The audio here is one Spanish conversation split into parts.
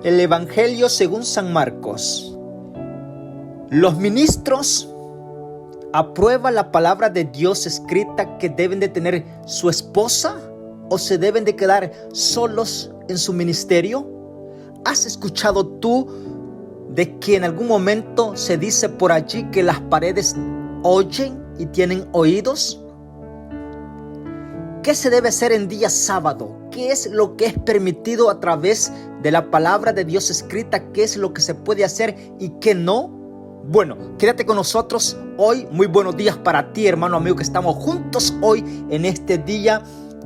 El Evangelio según San Marcos. Los ministros aprueban la palabra de Dios escrita que deben de tener su esposa o se deben de quedar solos en su ministerio. ¿Has escuchado tú de que en algún momento se dice por allí que las paredes oyen y tienen oídos? ¿Qué se debe hacer en día sábado? ¿Qué es lo que es permitido a través de la palabra de Dios escrita? ¿Qué es lo que se puede hacer y qué no? Bueno, quédate con nosotros hoy. Muy buenos días para ti, hermano, amigo, que estamos juntos hoy en este día.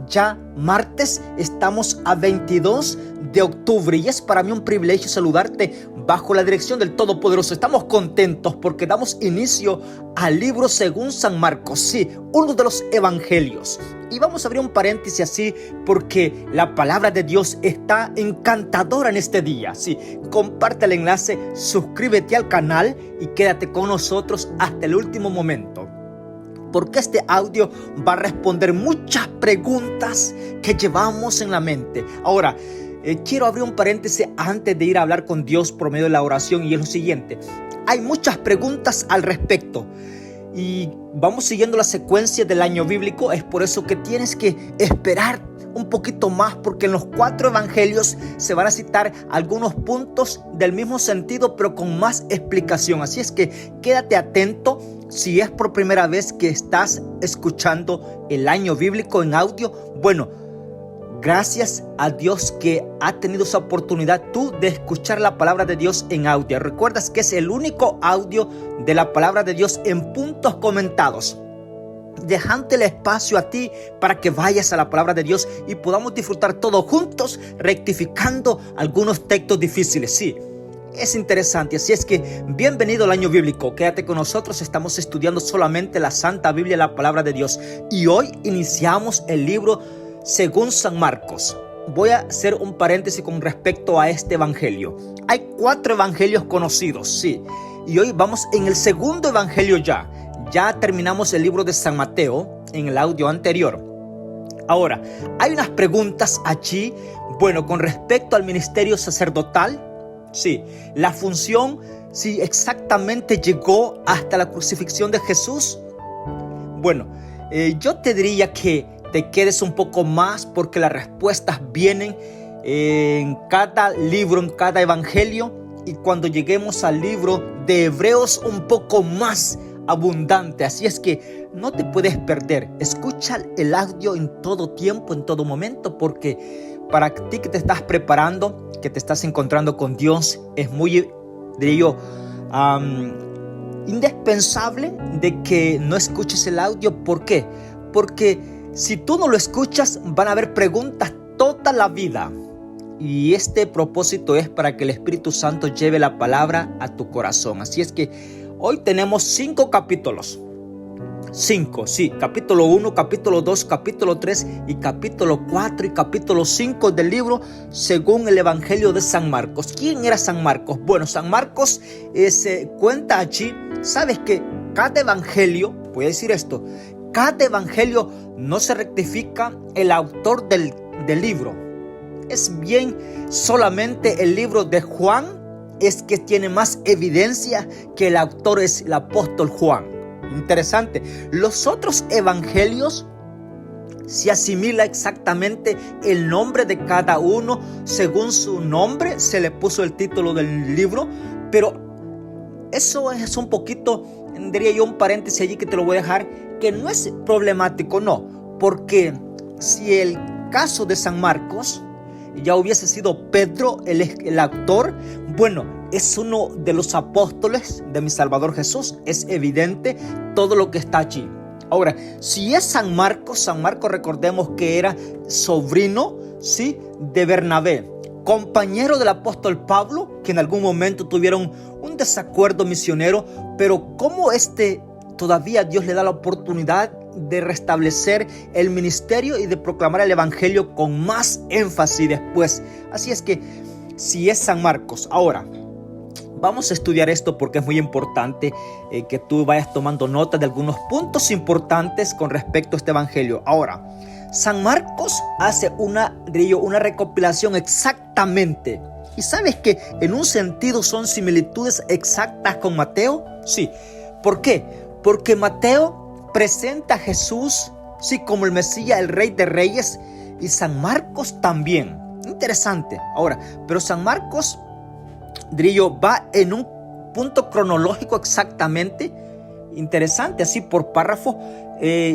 Ya martes, estamos a 22 de octubre y es para mí un privilegio saludarte bajo la dirección del Todopoderoso. Estamos contentos porque damos inicio al libro según San Marcos, sí, uno de los evangelios. Y vamos a abrir un paréntesis así porque la palabra de Dios está encantadora en este día. Sí, comparte el enlace, suscríbete al canal y quédate con nosotros hasta el último momento, porque este audio va a responder muchas preguntas que llevamos en la mente. Ahora, quiero abrir un paréntesis antes de ir a hablar con Dios por medio de la oración, y es lo siguiente. Hay muchas preguntas al respecto y vamos siguiendo la secuencia del año bíblico. Es por eso que tienes que esperar un poquito más, porque en los 4 evangelios se van a citar algunos puntos del mismo sentido, pero con más explicación. Así es que quédate atento. Si es por primera vez que estás escuchando el año bíblico en audio, bueno, gracias a Dios que ha tenido esa oportunidad tú de escuchar la palabra de Dios en audio. Recuerdas que es el único audio de la palabra de Dios en puntos comentados, dejando el espacio a ti para que vayas a la palabra de Dios y podamos disfrutar todos juntos, rectificando algunos textos difíciles. Sí, es interesante. Así es que bienvenido al año bíblico. Quédate con nosotros. Estamos estudiando solamente la Santa Biblia, la palabra de Dios, y hoy iniciamos el libro según San Marcos. Voy a hacer un paréntesis con respecto a este evangelio. Hay 4 evangelios conocidos, sí, y hoy vamos en el segundo evangelio ya. Ya terminamos el libro de San Mateo en el audio anterior. Ahora, hay unas preguntas allí, bueno, con respecto al ministerio sacerdotal. Sí, la función, si exactamente llegó hasta la crucifixión de Jesús. Bueno, yo te diría que te quedes un poco más, porque las respuestas vienen en cada libro, en cada evangelio, y cuando lleguemos al libro de Hebreos un poco más abundante. Así es que no te puedes perder. Escucha el audio en todo tiempo, en todo momento, porque para ti que te estás preparando, que te estás encontrando con Dios, es muy, diría yo, indispensable de que no escuches el audio. ¿Por qué? Porque si tú no lo escuchas, van a haber preguntas toda la vida. Y este propósito es para que el Espíritu Santo lleve la palabra a tu corazón. Así es que hoy tenemos 5 capítulos. 5, sí, capítulo 1, capítulo 2, capítulo 3 y capítulo 4 y capítulo 5 del libro según el Evangelio de San Marcos. ¿Quién era San Marcos? Bueno, San Marcos se cuenta allí. Sabes que cada evangelio, voy a decir esto, cada evangelio no se rectifica el autor del libro. Es bien, solamente el libro de Juan es que tiene más evidencia que el autor es el apóstol Juan. Interesante. Los otros evangelios se asimila exactamente el nombre de cada uno. Según su nombre se le puso el título del libro. Pero eso es un poquito, diría yo, un paréntesis allí que te lo voy a dejar, que no es problemático, no. Porque si el caso de San Marcos ya hubiese sido Pedro el autor, bueno, es uno de los apóstoles de mi Salvador Jesús. Es evidente todo lo que está allí. Ahora, si es San Marcos recordemos que era sobrino, ¿sí?, de Bernabé, compañero del apóstol Pablo, que en algún momento tuvieron un desacuerdo misionero, pero como todavía Dios le da la oportunidad de restablecer el ministerio y de proclamar el evangelio con más énfasis después. Así es que si es San Marcos. Ahora, vamos a estudiar esto porque es muy importante que tú vayas tomando nota de algunos puntos importantes con respecto a este evangelio. Ahora, San Marcos hace una recopilación exactamente ¿Y sabes que en un sentido son similitudes exactas con Mateo? Sí. ¿Por qué? Porque Mateo presenta a Jesús, sí, como el Mesías, el Rey de Reyes, y San Marcos también. Interesante. Ahora, pero San Marcos, diría yo, va en un punto cronológico exactamente interesante, así por párrafo.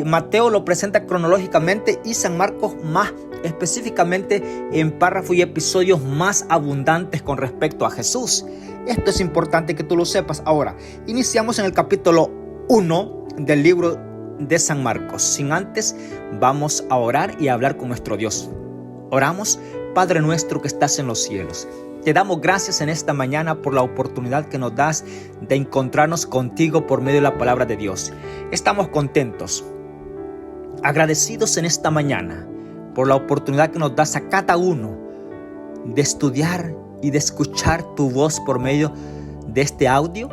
Mateo lo presenta cronológicamente y San Marcos más específicamente en párrafos y episodios más abundantes con respecto a Jesús. Esto es importante que tú lo sepas. Ahora, iniciamos en el capítulo 1 del libro de San Marcos. Sin antes, vamos a orar y a hablar con nuestro Dios. Oramos. Padre nuestro que estás en los cielos, te damos gracias en esta mañana por la oportunidad que nos das de encontrarnos contigo por medio de la palabra de Dios. Estamos contentos, agradecidos en esta mañana por la oportunidad que nos das a cada uno de estudiar y de escuchar tu voz por medio de este audio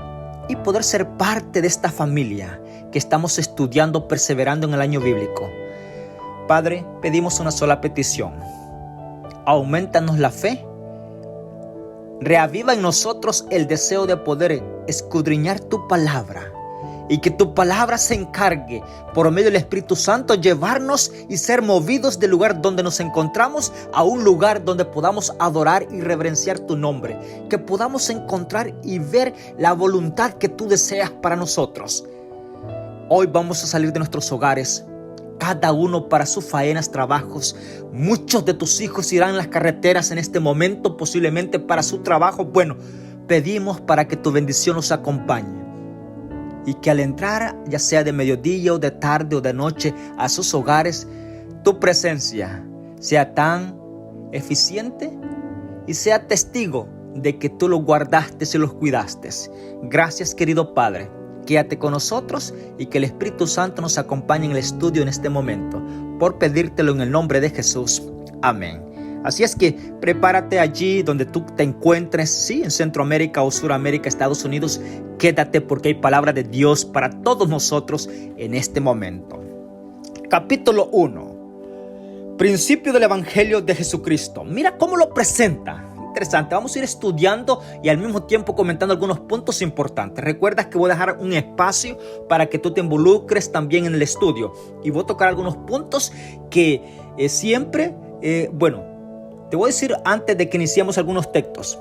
y poder ser parte de esta familia que estamos estudiando, perseverando en el año bíblico. Padre, pedimos una sola petición. Aumentanos la fe, reaviva en nosotros el deseo de poder escudriñar tu palabra y que tu palabra se encargue por medio del Espíritu Santo llevarnos y ser movidos del lugar donde nos encontramos a un lugar donde podamos adorar y reverenciar tu nombre, que podamos encontrar y ver la voluntad que tú deseas para nosotros. Hoy vamos a salir de nuestros hogares, cada uno para sus faenas, trabajos. Muchos de tus hijos irán en las carreteras en este momento, posiblemente para su trabajo. Bueno, pedimos para que tu bendición nos acompañe y que al entrar, ya sea de mediodía o de tarde o de noche, a sus hogares, tu presencia sea tan eficiente y sea testigo de que tú los guardaste y los cuidaste. Gracias, querido Padre. Quédate con nosotros y que el Espíritu Santo nos acompañe en el estudio en este momento, por pedírtelo en el nombre de Jesús. Amén. Así es que prepárate allí donde tú te encuentres, sí, en Centroamérica o Suramérica, Estados Unidos. Quédate porque hay palabra de Dios para todos nosotros en este momento. Capítulo 1. Principio del Evangelio de Jesucristo. Mira cómo lo presenta. Interesante, vamos a ir estudiando y al mismo tiempo comentando algunos puntos importantes. Recuerda que voy a dejar un espacio para que tú te involucres también en el estudio y voy a tocar algunos puntos que siempre, te voy a decir antes de que iniciemos algunos textos.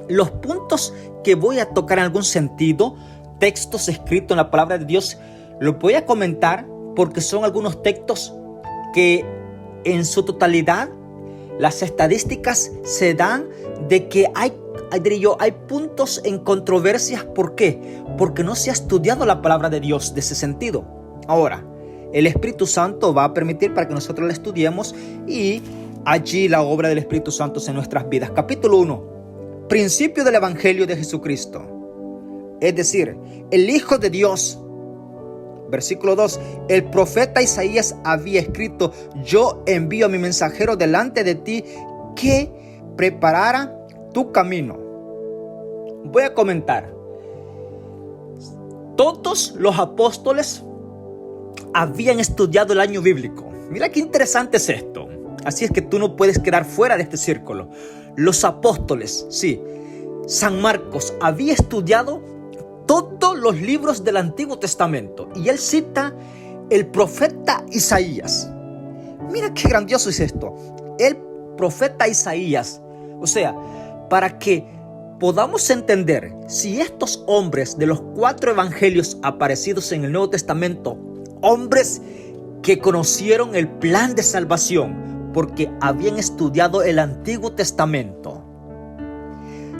Los puntos que voy a tocar en algún sentido, textos escritos en la palabra de Dios, los voy a comentar porque son algunos textos que en su totalidad las estadísticas se dan de que hay puntos en controversias. ¿Por qué? Porque no se ha estudiado la palabra de Dios de ese sentido. Ahora, el Espíritu Santo va a permitir para que nosotros la estudiemos y allí la obra del Espíritu Santo en nuestras vidas. Capítulo 1. Principio del Evangelio de Jesucristo. Es decir, el Hijo de Dios. Versículo 2, el profeta Isaías había escrito: yo envío a mi mensajero delante de ti que preparara tu camino. Voy a comentar. Todos los apóstoles habían estudiado el año bíblico. Mira qué interesante es esto. Así es que tú no puedes quedar fuera de este círculo. Los apóstoles, sí, San Marcos había estudiado todos los libros del Antiguo Testamento y él cita el profeta Isaías. Mira qué grandioso es esto. El profeta Isaías, o sea, para que podamos entender si estos hombres de los 4 evangelios aparecidos en el Nuevo Testamento, hombres que conocieron el plan de salvación porque habían estudiado el Antiguo Testamento,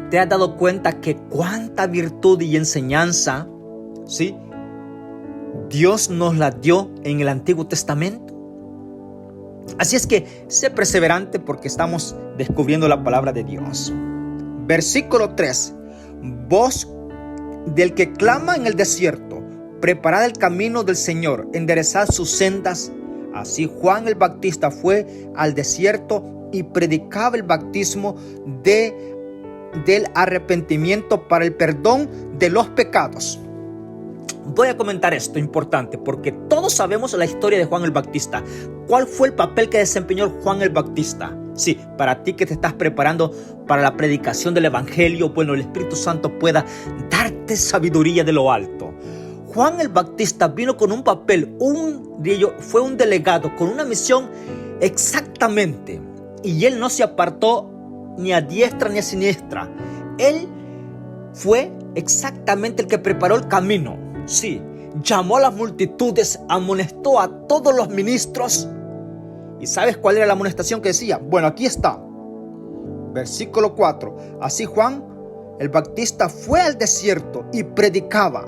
¿te has dado cuenta que cuánta virtud y enseñanza, sí, Dios nos la dio en el Antiguo Testamento? Así es que sé perseverante porque estamos descubriendo la palabra de Dios. Versículo 3. Voz del que clama en el desierto, preparad el camino del Señor, enderezad sus sendas. Así Juan el Bautista fue al desierto y predicaba el bautismo del arrepentimiento para el perdón de los pecados. Voy a comentar esto importante porque todos sabemos la historia de Juan el Bautista. ¿Cuál fue el papel que desempeñó Juan el Bautista? Sí, para ti que te estás preparando para la predicación del Evangelio, bueno, el Espíritu Santo pueda darte sabiduría de lo alto. Juan el Bautista vino con un papel, fue un delegado con una misión exactamente. Y él no se apartó ni a diestra ni a siniestra. Él fue exactamente el que preparó el camino. Sí, llamó a las multitudes, amonestó a todos los ministros. ¿Y sabes cuál era la amonestación que decía? Bueno, aquí está. Versículo 4. Así Juan el Bautista fue al desierto y predicaba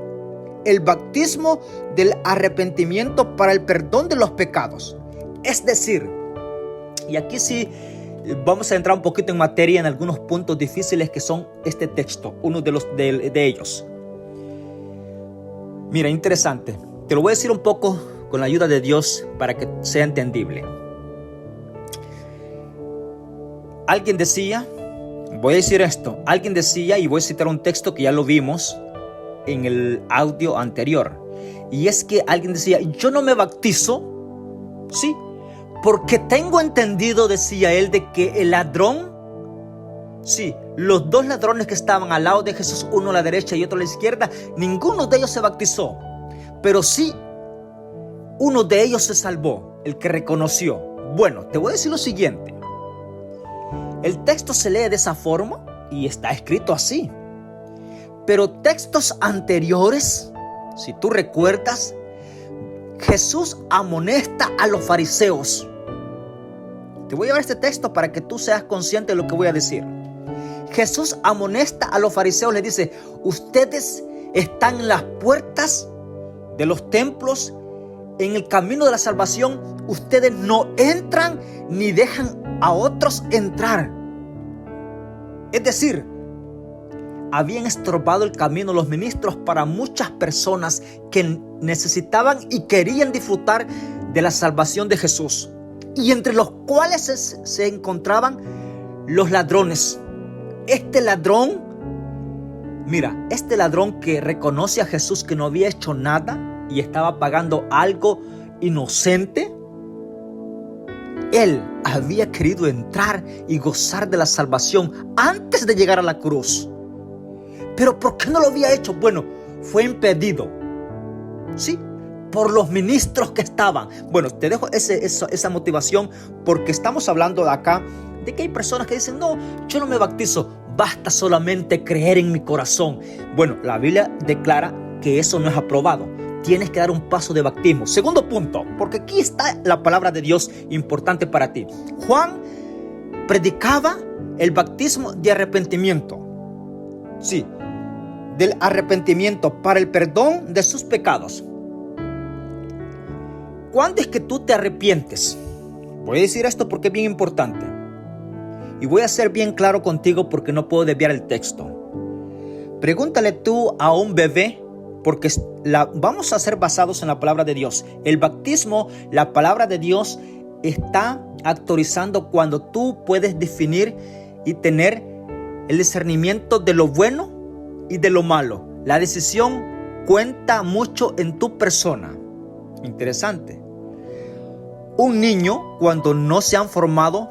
el bautismo del arrepentimiento para el perdón de los pecados. Es decir, y aquí sí vamos a entrar un poquito en materia en algunos puntos difíciles que son este texto, uno de ellos. Mira, interesante. Te lo voy a decir un poco con la ayuda de Dios para que sea entendible. Alguien decía, voy a decir esto, alguien decía, y voy a citar un texto que ya lo vimos en el audio anterior, y es que alguien decía, yo no me bautizo, sí, porque tengo entendido, decía él, de que el ladrón, sí, los dos ladrones que estaban al lado de Jesús, uno a la derecha y otro a la izquierda, ninguno de ellos se bautizó, pero sí, uno de ellos se salvó, el que reconoció. Bueno, te voy a decir lo siguiente. El texto se lee de esa forma y está escrito así. Pero textos anteriores, si tú recuerdas, Jesús amonesta a los fariseos. Te voy a llevar este texto para que tú seas consciente de lo que voy a decir. Jesús amonesta a los fariseos, les dice, ustedes están en las puertas de los templos, en el camino de la salvación, ustedes no entran ni dejan a otros entrar. Es decir, habían estorbado el camino los ministros para muchas personas que necesitaban y querían disfrutar de la salvación de Jesús, y entre los cuales se encontraban los ladrones. Este ladrón que reconoce a Jesús que no había hecho nada y estaba pagando algo inocente, él había querido entrar y gozar de la salvación antes de llegar a la cruz. ¿Pero por qué no lo había hecho? Bueno, fue impedido, ¿sí? Por los ministros que estaban. Bueno, te dejo esa motivación porque estamos hablando de acá de que hay personas que dicen, no, yo no me bautizo, basta solamente creer en mi corazón. Bueno, la Biblia declara que eso no es aprobado. Tienes que dar un paso de bautismo. Segundo punto, porque aquí está la palabra de Dios importante para ti. Juan predicaba el bautismo de arrepentimiento. Sí, del arrepentimiento para el perdón de sus pecados. ¿Cuándo es que tú te arrepientes? Voy a decir esto porque es bien importante. Y voy a ser bien claro contigo porque no puedo desviar el texto. Pregúntale tú a un bebé, porque vamos a ser basados en la palabra de Dios. El bautismo, la palabra de Dios está autorizando cuando tú puedes definir y tener el discernimiento de lo bueno y de lo malo. La decisión cuenta mucho en tu persona. Interesante. Un niño, cuando no se han formado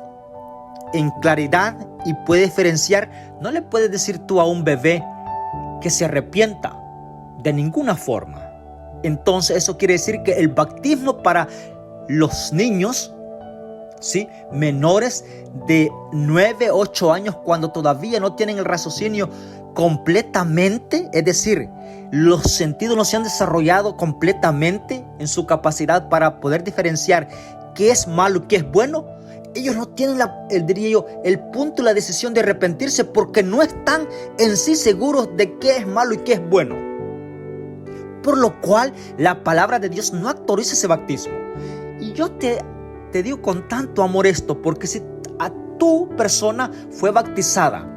en claridad y puede diferenciar, no le puedes decir tú a un bebé que se arrepienta de ninguna forma. Entonces eso quiere decir que el bautismo para los niños, ¿sí?, menores de 9, 8 años, cuando todavía no tienen el raciocinio completamente, es decir, los sentidos no se han desarrollado completamente en su capacidad para poder diferenciar qué es malo y qué es bueno, ellos no tienen el punto y la decisión de arrepentirse porque no están en sí seguros de qué es malo y qué es bueno. Por lo cual la palabra de Dios no autoriza ese bautismo. Y yo te digo con tanto amor esto, porque si a tu persona fue bautizada,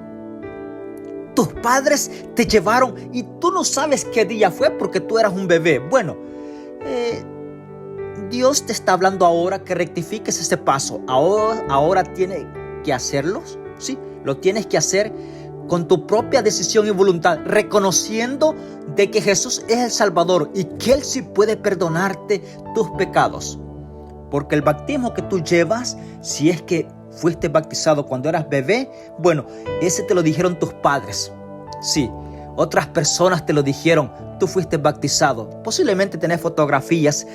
tus padres te llevaron y tú no sabes qué día fue porque tú eras un bebé. Bueno, Dios te está hablando ahora que rectifiques ese paso. Ahora tienes que hacerlo, ¿sí? Lo tienes que hacer con tu propia decisión y voluntad, reconociendo de que Jesús es el Salvador y que Él sí puede perdonarte tus pecados. Porque el bautismo que tú llevas, si es que fuiste bautizado cuando eras bebé, bueno, ese te lo dijeron tus padres. Sí, otras personas te lo dijeron, tú fuiste bautizado. Posiblemente tenés fotografías.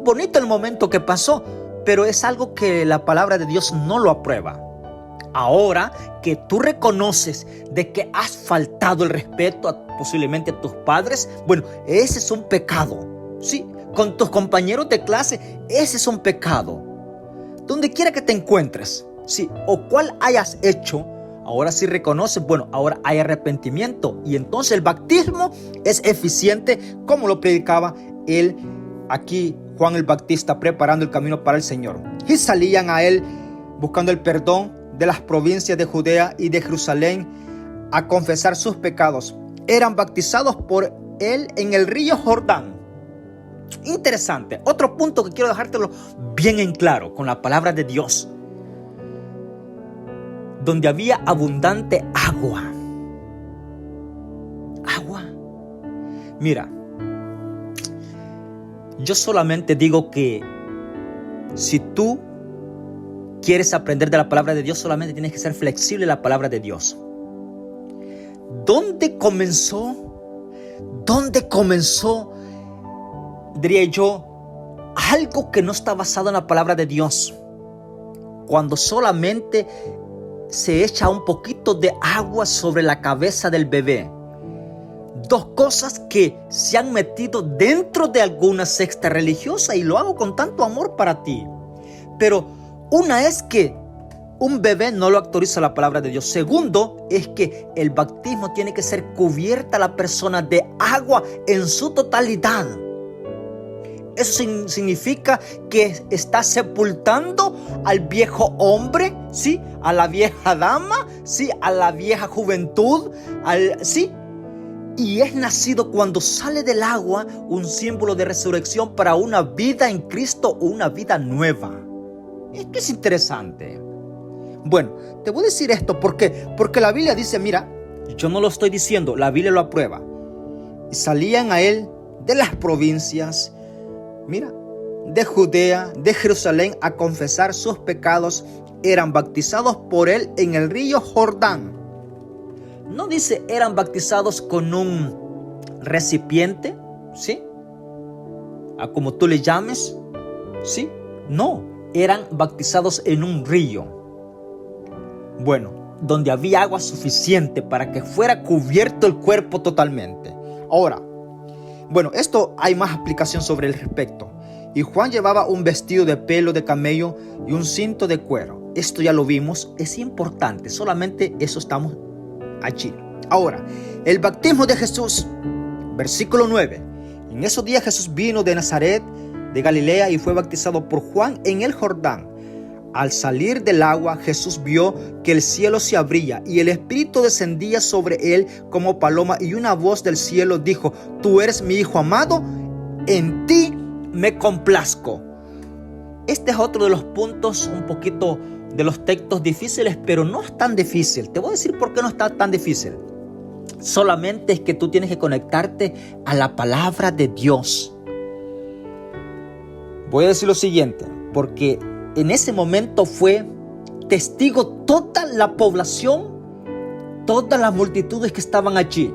Bonito el momento que pasó, pero es algo que la palabra de Dios no lo aprueba. Ahora que tú reconoces de que has faltado el respeto posiblemente a tus padres, bueno, ese es un pecado. Sí, con tus compañeros de clase, ese es un pecado. Donde quiera que te encuentres, sí, o cual hayas hecho, ahora sí reconoces, bueno, ahora hay arrepentimiento. Y entonces el bautismo es eficiente, como lo predicaba él aquí, Juan el Bautista, preparando el camino para el Señor. Y salían a él buscando el perdón de las provincias de Judea y de Jerusalén a confesar sus pecados. Eran bautizados por él en el río Jordán. Interesante. Otro punto que quiero dejártelo bien en claro con la palabra de Dios. Donde había abundante agua. Agua. Mira, yo solamente digo que si tú quieres aprender de la palabra de Dios, solamente tienes que ser flexible en la palabra de Dios. ¿Dónde comenzó? Diría yo, algo que no está basado en la palabra de Dios. Cuando solamente se echa un poquito de agua sobre la cabeza del bebé. Dos cosas que se han metido dentro de alguna secta religiosa, y lo hago con tanto amor para ti. Pero una es que un bebé no lo autoriza la palabra de Dios. Segundo, es que el bautismo tiene que ser cubierta la persona de agua en su totalidad. Eso significa que está sepultando al viejo hombre, ¿sí? A la vieja dama, ¿sí? A la vieja juventud, ¿sí? Y es nacido cuando sale del agua un símbolo de resurrección para una vida en Cristo, una vida nueva. Es que es interesante. Bueno, te voy a decir esto porque la Biblia dice, mira, yo no lo estoy diciendo, la Biblia lo aprueba. Y salían a él de las provincias, mira, de Judea, de Jerusalén, a confesar sus pecados. Eran bautizados por él en el río Jordán. No dice eran bautizados con un recipiente, ¿sí? A como tú le llames, ¿sí? No, eran bautizados en un río. Bueno, donde había agua suficiente para que fuera cubierto el cuerpo totalmente. Ahora, bueno, esto hay más explicación sobre el respecto. Y Juan llevaba un vestido de pelo de camello y un cinto de cuero. Esto ya lo vimos, es importante, solamente eso estamos allí. Ahora, el bautismo de Jesús, versículo 9. En esos días Jesús vino de Nazaret, de Galilea, y fue bautizado por Juan en el Jordán. Al salir del agua, Jesús vio que el cielo se abría y el Espíritu descendía sobre él como paloma, y una voz del cielo dijo: Tú eres mi Hijo amado, en ti me complazco. Este es otro de los puntos, un poquito de los textos difíciles, pero no es tan difícil. Te voy a decir por qué no está tan difícil. Solamente es que tú tienes que conectarte a la palabra de Dios. Voy a decir lo siguiente, porque en ese momento fue testigo toda la población, todas las multitudes que estaban allí.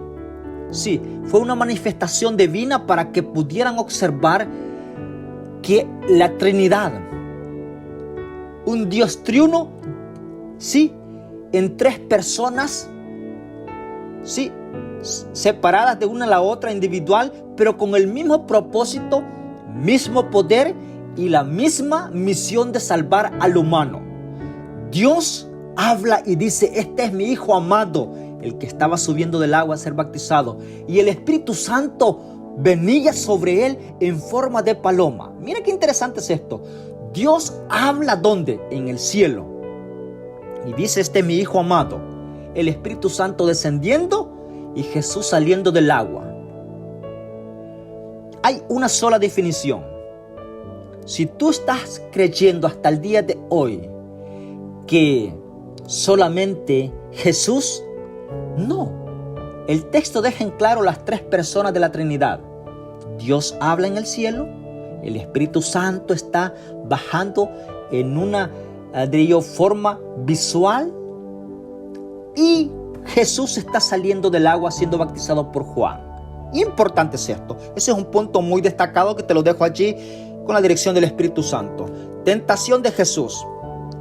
Sí, fue una manifestación divina para que pudieran observar que la Trinidad, un Dios triuno, sí, en tres personas, sí, separadas de una a la otra, individual, pero con el mismo propósito, mismo poder y la misma misión de salvar al humano. Dios habla y dice: este es mi Hijo amado, el que estaba subiendo del agua a ser bautizado, y el Espíritu Santo venía sobre él en forma de paloma. Mira qué interesante es esto. Dios habla ¿dónde? En el cielo, y dice: este es mi Hijo amado, el Espíritu Santo descendiendo y Jesús saliendo del agua. Hay una sola definición. Si tú estás creyendo hasta el día de hoy que solamente Jesús, no. El texto deja en claro las tres personas de la Trinidad. Dios habla en el cielo, el Espíritu Santo está bajando en una forma visual. Y Jesús está saliendo del agua siendo bautizado por Juan. Importante es esto. Ese es un punto muy destacado que te lo dejo allí con la dirección del Espíritu Santo. Tentación de Jesús.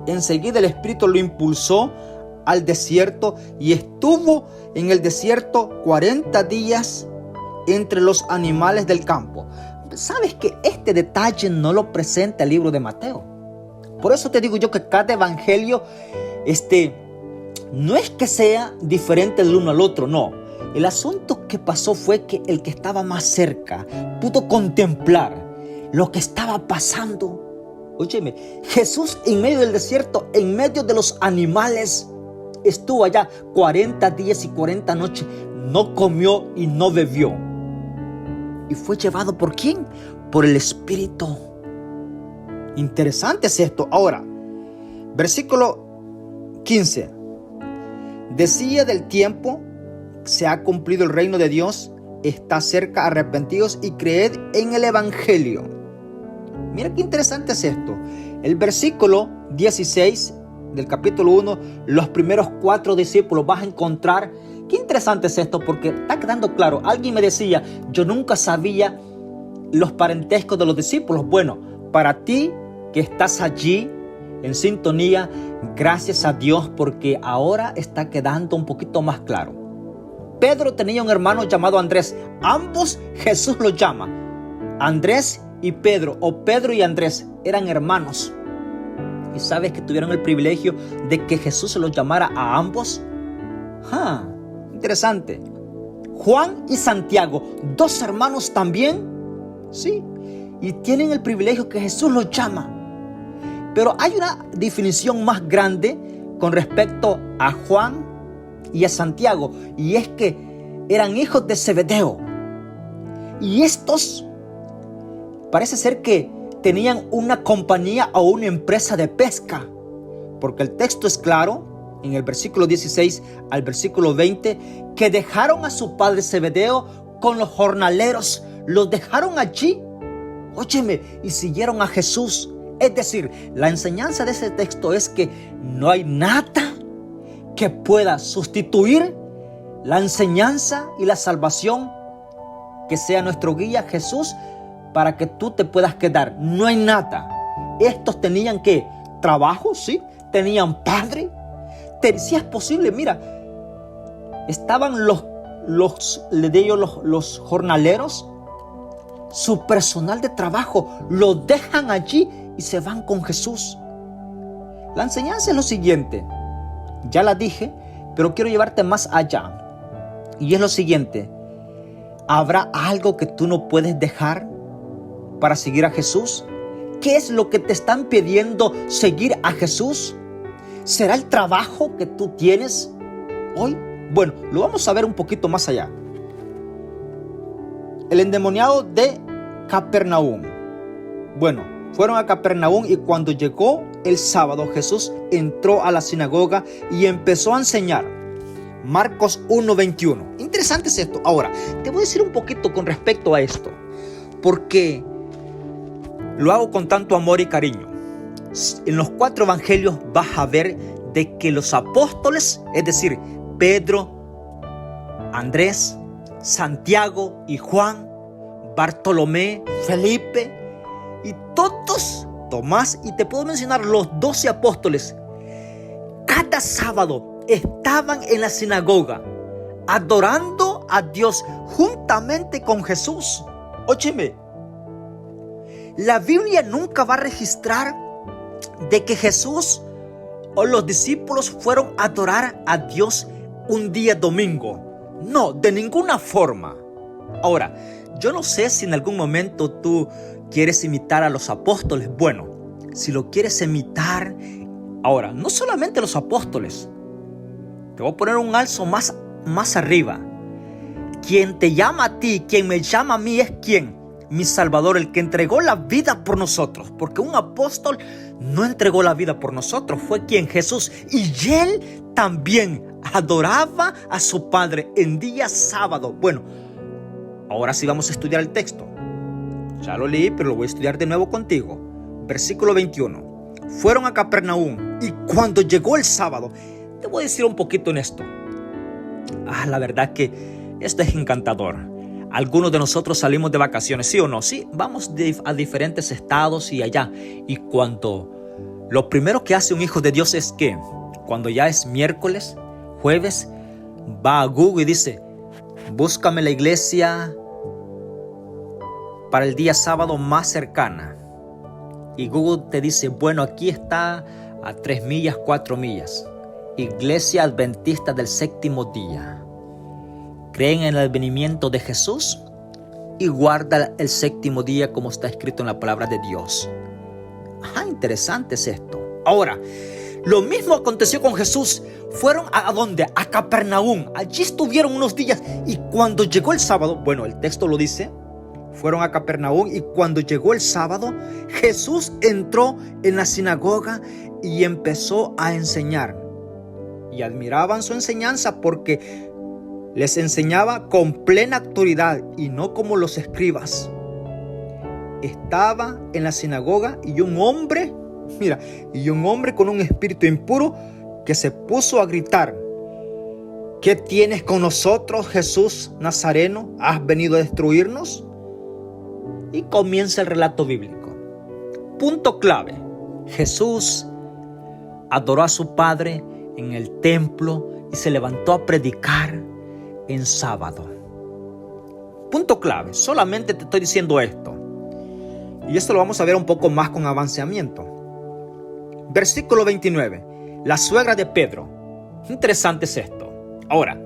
Enseguida el Espíritu lo impulsó al desierto y estuvo en el desierto 40 días entre los animales del campo. ¿Sabes que este detalle no lo presenta el libro de Mateo? Por eso te digo yo que cada evangelio no es que sea diferente del uno al otro, no. El asunto que pasó fue que el que estaba más cerca pudo contemplar lo que estaba pasando. Óyeme, Jesús en medio del desierto, en medio de los animales, estuvo allá 40 días y 40 noches. No comió y no bebió. ¿Y fue llevado por quién? Por el Espíritu. Interesante es esto. Ahora, versículo 15. Decía del tiempo, se ha cumplido el reino de Dios, está cerca, arrepentidos y creed en el Evangelio. Mira qué interesante es esto. El versículo 16 del capítulo 1, los primeros 4 discípulos vas a encontrar. Qué interesante es esto porque está quedando claro. Alguien me decía, yo nunca sabía los parentescos de los discípulos. Bueno, para ti que estás allí en sintonía, gracias a Dios porque ahora está quedando un poquito más claro. Pedro tenía un hermano llamado Andrés. Ambos Jesús los llama Andrés y Pedro, o Pedro y Andrés, eran hermanos. ¿Y sabes que tuvieron el privilegio de que Jesús se los llamara a ambos? Interesante. Juan y Santiago, 2 hermanos también, sí, y tienen el privilegio que Jesús los llama. Pero hay una definición más grande con respecto a Juan y a Santiago, y es que eran hijos de Zebedeo. Y estos parece ser que tenían una compañía o una empresa de pesca, porque el texto es claro en el versículo 16 al versículo 20 que dejaron a su padre Zebedeo con los jornaleros, los dejaron allí, óyeme, y siguieron a Jesús. Es decir, la enseñanza de ese texto es que no hay nada que pueda sustituir la enseñanza y la salvación que sea nuestro guía Jesús para que tú te puedas quedar. No hay nada. Estos tenían ¿qué? Trabajo, sí. Tenían padre. Si es posible, mira, estaban los jornaleros, su personal de trabajo, lo dejan allí y se van con Jesús. La enseñanza es lo siguiente. Ya la dije, pero quiero llevarte más allá. Y es lo siguiente. ¿Habrá algo que tú no puedes dejar para seguir a Jesús? ¿Qué es lo que te están pidiendo seguir a Jesús? ¿Será el trabajo que tú tienes hoy? Bueno, lo vamos a ver un poquito más allá. El endemoniado de Capernaum. Bueno, fueron a Capernaum y cuando llegó el sábado, Jesús entró a la sinagoga y empezó a enseñar. Marcos 1:21. Interesante es esto. Ahora, te voy a decir un poquito con respecto a esto, porque lo hago con tanto amor y cariño. En los 4 evangelios vas a ver de que los apóstoles, es decir, Pedro, Andrés, Santiago y Juan, Bartolomé, Felipe y todos, Tomás, y te puedo mencionar los 12 apóstoles, cada sábado estaban en la sinagoga adorando a Dios juntamente con Jesús. Óyeme, la Biblia nunca va a registrar de que Jesús o los discípulos fueron a adorar a Dios un día domingo. No, de ninguna forma. Ahora, yo no sé si en algún momento tú quieres imitar a los apóstoles. Bueno, si lo quieres imitar, ahora, no solamente los apóstoles. Te voy a poner un alzo más arriba. Quien te llama a ti, quien me llama a mí es ¿quién? Mi Salvador, el que entregó la vida por nosotros. Porque un apóstol no entregó la vida por nosotros, fue quien Jesús. Y él también adoraba a su Padre en día sábado. Bueno, ahora sí vamos a estudiar el texto. Ya lo leí, pero lo voy a estudiar de nuevo contigo. Versículo 21. fueron a Capernaum y cuando llegó el sábado, te voy a decir un poquito en esto. La verdad que esto es encantador. Algunos de nosotros salimos de vacaciones, ¿sí o no? Sí, vamos a diferentes estados y allá. Y cuando lo primero que hace un hijo de Dios es que cuando ya es miércoles, jueves, va a Google y dice, búscame la iglesia para el día sábado más cercana. Y Google te dice, bueno, aquí está a 3 millas, 4 millas. Iglesia Adventista del Séptimo Día. Creen en el advenimiento de Jesús y guarda el séptimo día como está escrito en la palabra de Dios. Interesante es esto. Ahora, lo mismo aconteció con Jesús. Fueron ¿a dónde? A Capernaum. Allí estuvieron unos días y cuando llegó el sábado, bueno, el texto lo dice, fueron a Capernaum y cuando llegó el sábado, Jesús entró en la sinagoga y empezó a enseñar. Y admiraban su enseñanza porque les enseñaba con plena autoridad y no como los escribas. Estaba en la sinagoga y un hombre con un espíritu impuro que se puso a gritar, ¿qué tienes con nosotros, Jesús Nazareno? ¿Has venido a destruirnos? Y comienza el relato bíblico. Punto clave. Jesús adoró a su Padre en el templo y se levantó a predicar en sábado. Punto clave. Solamente te estoy diciendo esto. Y esto lo vamos a ver un poco más con avanzamiento. Versículo 29. La suegra de Pedro. Interesante es esto. Ahora,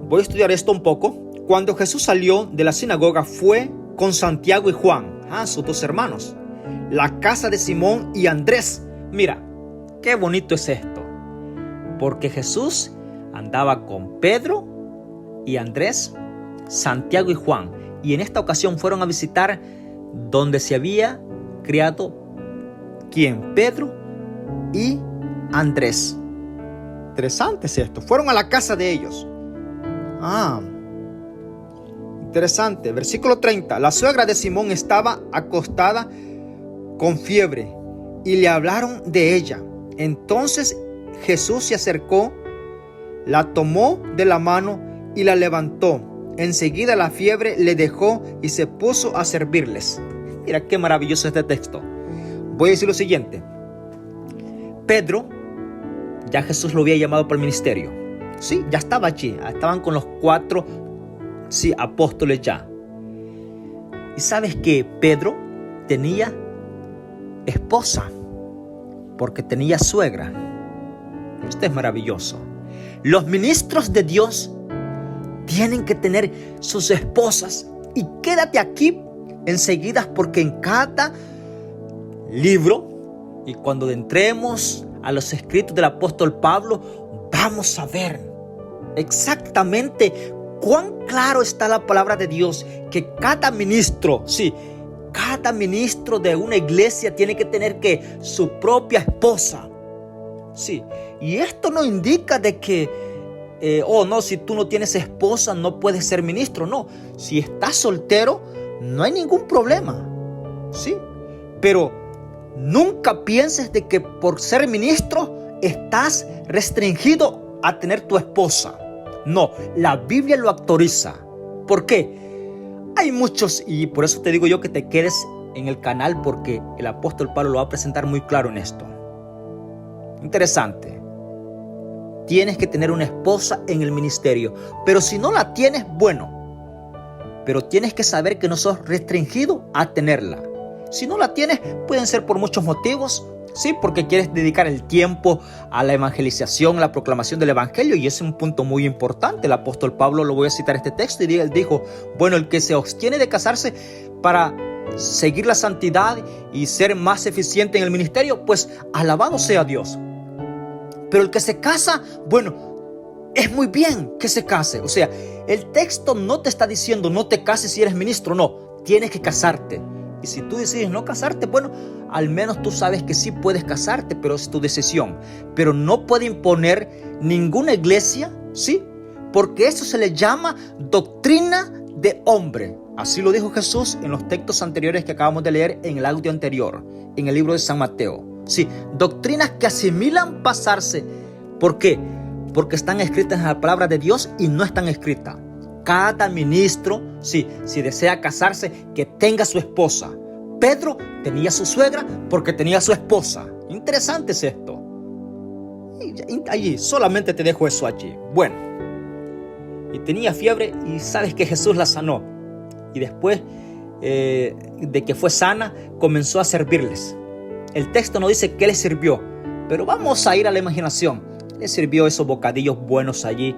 voy a estudiar esto un poco. Cuando Jesús salió de la sinagoga fue con Santiago y Juan, sus 2 hermanos, la casa de Simón y Andrés. Mira, qué bonito es esto. Porque Jesús andaba con Pedro y Andrés, Santiago y Juan. Y en esta ocasión fueron a visitar donde se había criado ¿quién? Pedro y Andrés. Interesante es esto. Fueron a la casa de ellos. Interesante. Versículo 30. La suegra de Simón estaba acostada con fiebre y le hablaron de ella. Entonces Jesús se acercó, la tomó de la mano y la levantó. Enseguida la fiebre le dejó y se puso a servirles. Mira qué maravilloso este texto. Voy a decir lo siguiente. Pedro, ya Jesús lo había llamado para el ministerio. Sí, ya estaba allí. Estaban con los 4 apóstoles ya. Y sabes que Pedro tenía esposa, porque tenía suegra. Esto es maravilloso. Los ministros de Dios tienen que tener sus esposas. Y quédate aquí enseguida, porque en cada libro, y cuando entremos a los escritos del apóstol Pablo, vamos a ver exactamente cuán claro está la palabra de Dios, que cada ministro, cada ministro de una iglesia tiene que tener su propia esposa. Y esto no indica de que si tú no tienes esposa no puedes ser ministro. No, si estás soltero no hay ningún problema. Pero nunca pienses de que por ser ministro estás restringido a tener tu esposa. No, la Biblia lo autoriza. ¿Por qué? Hay muchos, y por eso te digo yo que te quedes en el canal, porque el apóstol Pablo lo va a presentar muy claro en esto. Interesante. Tienes que tener una esposa en el ministerio, pero si no la tienes, bueno, pero tienes que saber que no sos restringido a tenerla. Si no la tienes, pueden ser por muchos motivos. Porque quieres dedicar el tiempo a la evangelización, a la proclamación del evangelio, y ese es un punto muy importante. El apóstol Pablo, lo voy a citar este texto, y él dijo, bueno, el que se abstiene de casarse para seguir la santidad y ser más eficiente en el ministerio, pues alabado sea Dios. Pero el que se casa, bueno, es muy bien que se case. O sea, el texto no te está diciendo no te cases si eres ministro, no, tienes que casarte. Y si tú decides no casarte, bueno, al menos tú sabes que sí puedes casarte, pero es tu decisión. Pero no puede imponer ninguna iglesia, porque eso se le llama doctrina de hombre. Así lo dijo Jesús en los textos anteriores que acabamos de leer en el audio anterior, en el libro de San Mateo. Sí, doctrinas que asimilan pasarse. ¿Por qué? Porque están escritas en la palabra de Dios y no están escritas. Cada ministro, sí, si desea casarse, que tenga su esposa. Pedro tenía su suegra porque tenía su esposa. Interesante es esto. Allí, solamente te dejo eso allí. Bueno, y tenía fiebre y sabes que Jesús la sanó. Y después de que fue sana, comenzó a servirles. El texto no dice qué le sirvió, pero vamos a ir a la imaginación. Le sirvió esos bocadillos buenos allí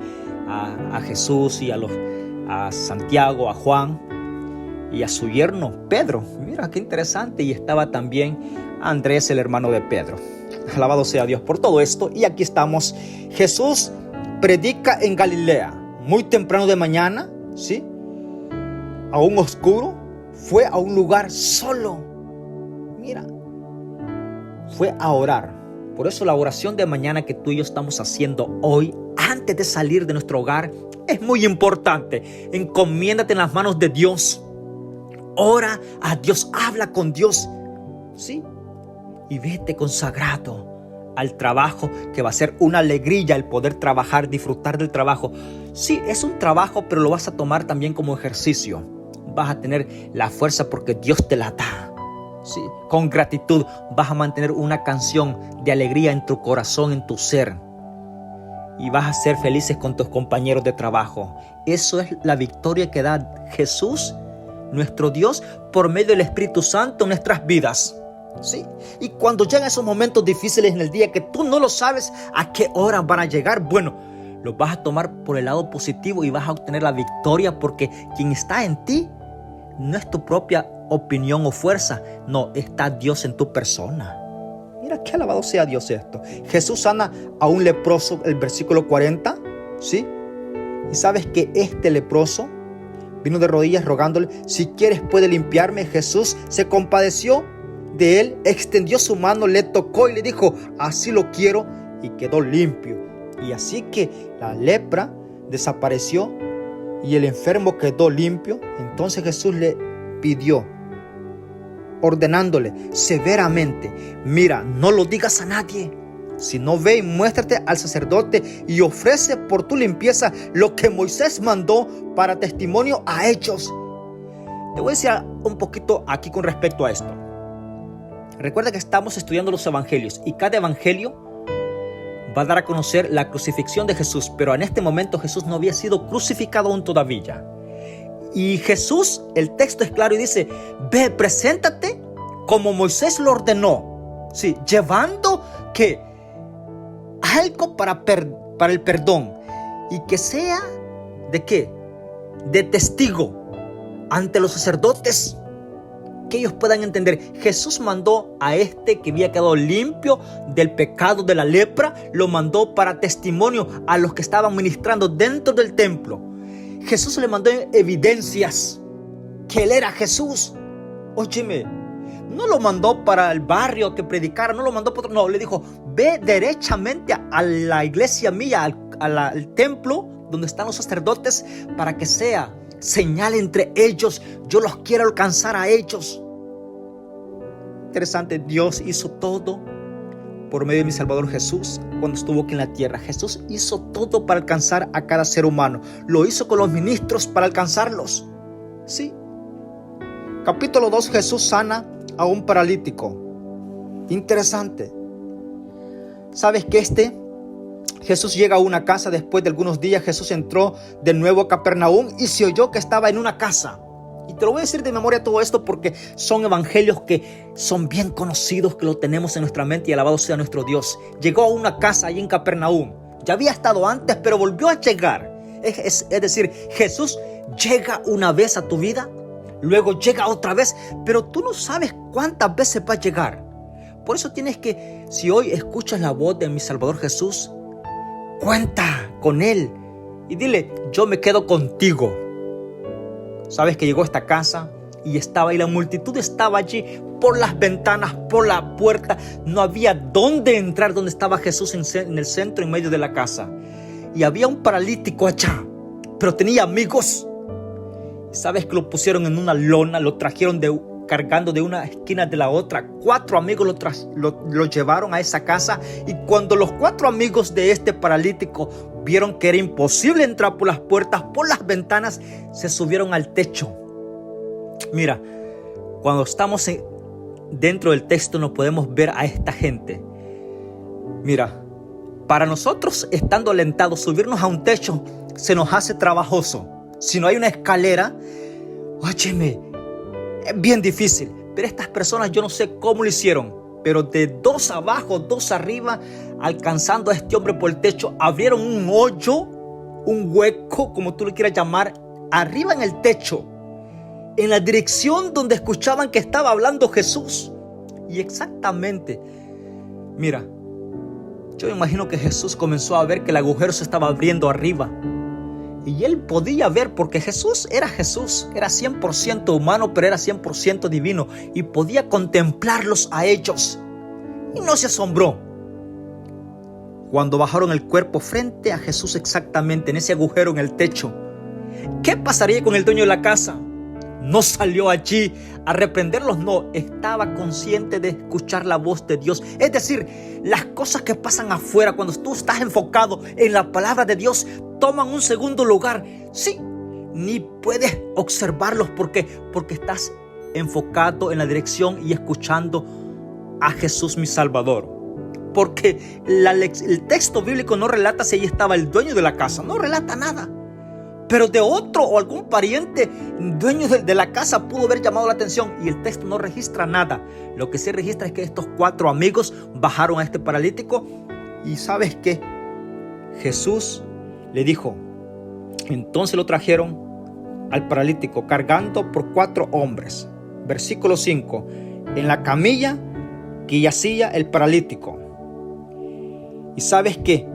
a Jesús y a Santiago, a Juan y a su yerno Pedro. Mira qué interesante. Y estaba también Andrés, el hermano de Pedro. Alabado sea Dios por todo esto. Y aquí estamos. Jesús predica en Galilea. Muy temprano de mañana, ¿sí? Aún oscuro. Fue a un lugar solo. Mira. Fue a orar. Por eso la oración de mañana que tú y yo estamos haciendo hoy, antes de salir de nuestro hogar, es muy importante. Encomiéndate en las manos de Dios. Ora a Dios, habla con Dios, ¿sí? Y vete consagrado al trabajo, que va a ser una alegría el poder trabajar, disfrutar del trabajo. Sí, es un trabajo, pero lo vas a tomar también como ejercicio. Vas a tener la fuerza porque Dios te la da. Sí, con gratitud vas a mantener una canción de alegría en tu corazón, en tu ser. Y vas a ser felices con tus compañeros de trabajo. Eso es la victoria que da Jesús, nuestro Dios, por medio del Espíritu Santo en nuestras vidas. ¿Sí? Y cuando llegan esos momentos difíciles en el día que tú no lo sabes a qué hora van a llegar, bueno, los vas a tomar por el lado positivo y vas a obtener la victoria, porque quien está en ti no es tu propia opinión o fuerza, no, está Dios en tu persona. Mira qué alabado sea Dios esto. Jesús sana a un leproso, el versículo 40, ¿sí? Y sabes que este leproso vino de rodillas rogándole: si quieres puede limpiarme. Jesús se compadeció de él, extendió su mano, le tocó y le dijo: así lo quiero, y quedó limpio. Y así que la lepra desapareció y el enfermo quedó limpio. Entonces Jesús le pidió, ordenándole severamente: mira, no lo digas a nadie, sino ve y muéstrate al sacerdote y ofrece por tu limpieza lo que Moisés mandó para testimonio a ellos. Te voy a decir un poquito aquí con respecto a esto. Recuerda que estamos estudiando los evangelios y cada evangelio va a dar a conocer la crucifixión de Jesús, pero en este momento Jesús no había sido crucificado aún todavía. Y Jesús, el texto es claro y dice: ve, preséntate como Moisés lo ordenó, sí, llevando que algo para el perdón, y que sea ¿de qué? De testigo ante los sacerdotes, que ellos puedan entender. Jesús mandó a este que había quedado limpio del pecado de la lepra, lo mandó para testimonio a los que estaban ministrando dentro del templo. Jesús le mandó evidencias que él era Jesús. Óyeme, no lo mandó para el barrio que predicara, no lo mandó para otro, no, le dijo: ve derechamente a la iglesia mía, al templo donde están los sacerdotes, para que sea señal entre ellos. Yo los quiero alcanzar a ellos. Interesante, Dios hizo todo por medio de mi Salvador Jesús cuando estuvo aquí en la tierra. Jesús hizo todo para alcanzar a cada ser humano. Lo hizo con los ministros para alcanzarlos. Sí. Capítulo 2, Jesús sana a un paralítico. Interesante. ¿Sabes que Jesús llega a una casa? Después de algunos días Jesús entró de nuevo a Capernaum y se oyó que estaba en una casa. Y te lo voy a decir de memoria todo esto porque son evangelios que son bien conocidos, que lo tenemos en nuestra mente, y alabado sea nuestro Dios. Llegó a una casa allí en Capernaum. Ya había estado antes, pero volvió a llegar. Es decir, Jesús llega una vez a tu vida, luego llega otra vez, pero tú no sabes cuántas veces va a llegar. Por eso tienes que, si hoy escuchas la voz de mi Salvador Jesús, cuenta con Él y dile: yo me quedo contigo. Sabes que llegó a esta casa y estaba, y la multitud estaba allí por las ventanas, por la puerta. No había dónde entrar donde estaba Jesús en el centro, en medio de la casa. Y había un paralítico allá, pero tenía amigos. ¿Sabes que lo pusieron en una lona? Lo trajeron cargando de una esquina de la otra. 4 amigos lo llevaron a esa casa. Y cuando los 4 amigos de este paralítico vieron que era imposible entrar por las puertas, por las ventanas, se subieron al techo. Mira, cuando estamos dentro del texto no podemos ver a esta gente. Mira, para nosotros, estando alentados, subirnos a un techo se nos hace trabajoso. Si no hay una escalera, óyeme, es bien difícil. Pero estas personas, yo no sé cómo lo hicieron, pero de 2 abajo, 2 arriba, alcanzando a este hombre por el techo, abrieron un hoyo, un hueco, como tú le quieras llamar, arriba en el techo, en la dirección donde escuchaban que estaba hablando Jesús. Y exactamente, mira, yo me imagino que Jesús comenzó a ver que el agujero se estaba abriendo arriba. Y él podía ver, porque Jesús, era 100% humano, pero era 100% divino. Y podía contemplarlos a ellos. Y no se asombró cuando bajaron el cuerpo frente a Jesús, exactamente en ese agujero en el techo. ¿Qué pasaría con el dueño de la casa? No salió allí a reprenderlos, no. Estaba consciente de escuchar la voz de Dios. Es decir, las cosas que pasan afuera, cuando tú estás enfocado en la palabra de Dios, toman un segundo lugar. Sí, ni puedes observarlos. ¿Por qué? Porque estás enfocado en la dirección y escuchando a Jesús, mi Salvador. Porque el texto bíblico no relata si allí estaba el dueño de la casa. No relata nada. Pero de otro o algún pariente dueño de la casa pudo haber llamado la atención, y el texto no registra nada. Lo que sí registra es que estos 4 amigos bajaron a este paralítico. Y ¿sabes qué? Jesús le dijo, entonces lo trajeron al paralítico cargando por 4 hombres. Versículo 5. En la camilla que yacía el paralítico. Y ¿sabes qué?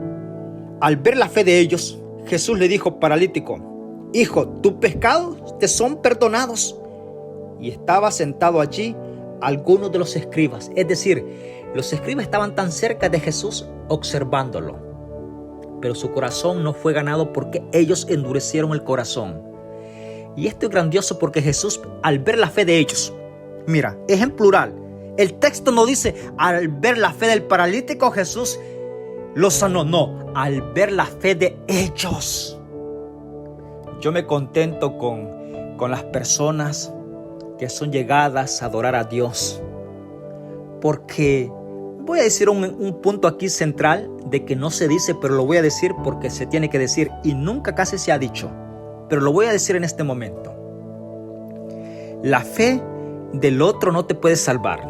Al ver la fe de ellos, Jesús le dijo, paralítico, hijo, tus pecados te son perdonados. Y estaba sentado allí algunos de los escribas. Es decir, los escribas estaban tan cerca de Jesús observándolo. Pero su corazón no fue ganado porque ellos endurecieron el corazón. Y esto es grandioso porque Jesús, al ver la fe de ellos, mira, es en plural. El texto no dice, al ver la fe del paralítico, Jesús lo sanó. No, al ver la fe de ellos. Yo me contento con las personas que son llegadas a adorar a Dios. Porque voy a decir un punto aquí central de que no se dice, pero lo voy a decir porque se tiene que decir y nunca casi se ha dicho. Pero lo voy a decir en este momento. La fe del otro no te puede salvar.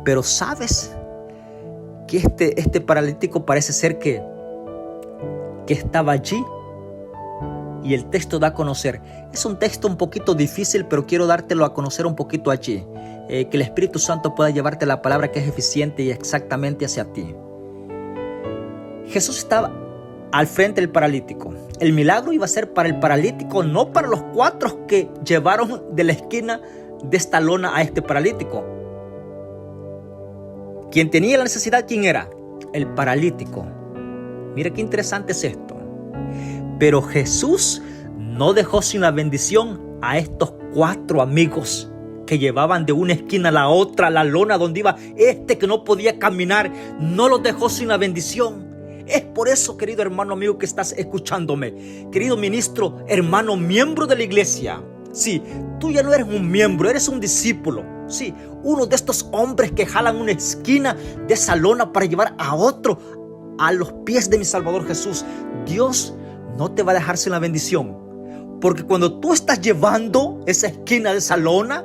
Pero ¿sabes que este paralítico parece ser que estaba allí? Y el texto da a conocer. Es un texto un poquito difícil, pero quiero dártelo a conocer un poquito allí. Que el Espíritu Santo pueda llevarte la palabra que es eficiente y exactamente hacia ti. Jesús estaba al frente del paralítico. El milagro iba a ser para el paralítico, no para los 4 que llevaron de la esquina de esta lona a este paralítico. Quien tenía la necesidad, ¿quién era? El paralítico. Mira qué interesante es esto. Pero Jesús no dejó sin la bendición a estos 4 amigos que llevaban de una esquina a la otra la lona donde iba este que no podía caminar. No los dejó sin la bendición. Es por eso, querido hermano amigo que estás escuchándome, querido ministro, hermano, miembro de la iglesia. Sí, tú ya no eres un miembro, eres un discípulo. Sí, uno de estos hombres que jalan una esquina de esa lona para llevar a otro a los pies de mi Salvador Jesús. Dios no te va a dejar sin la bendición, porque cuando tú estás llevando esa esquina de esa lona,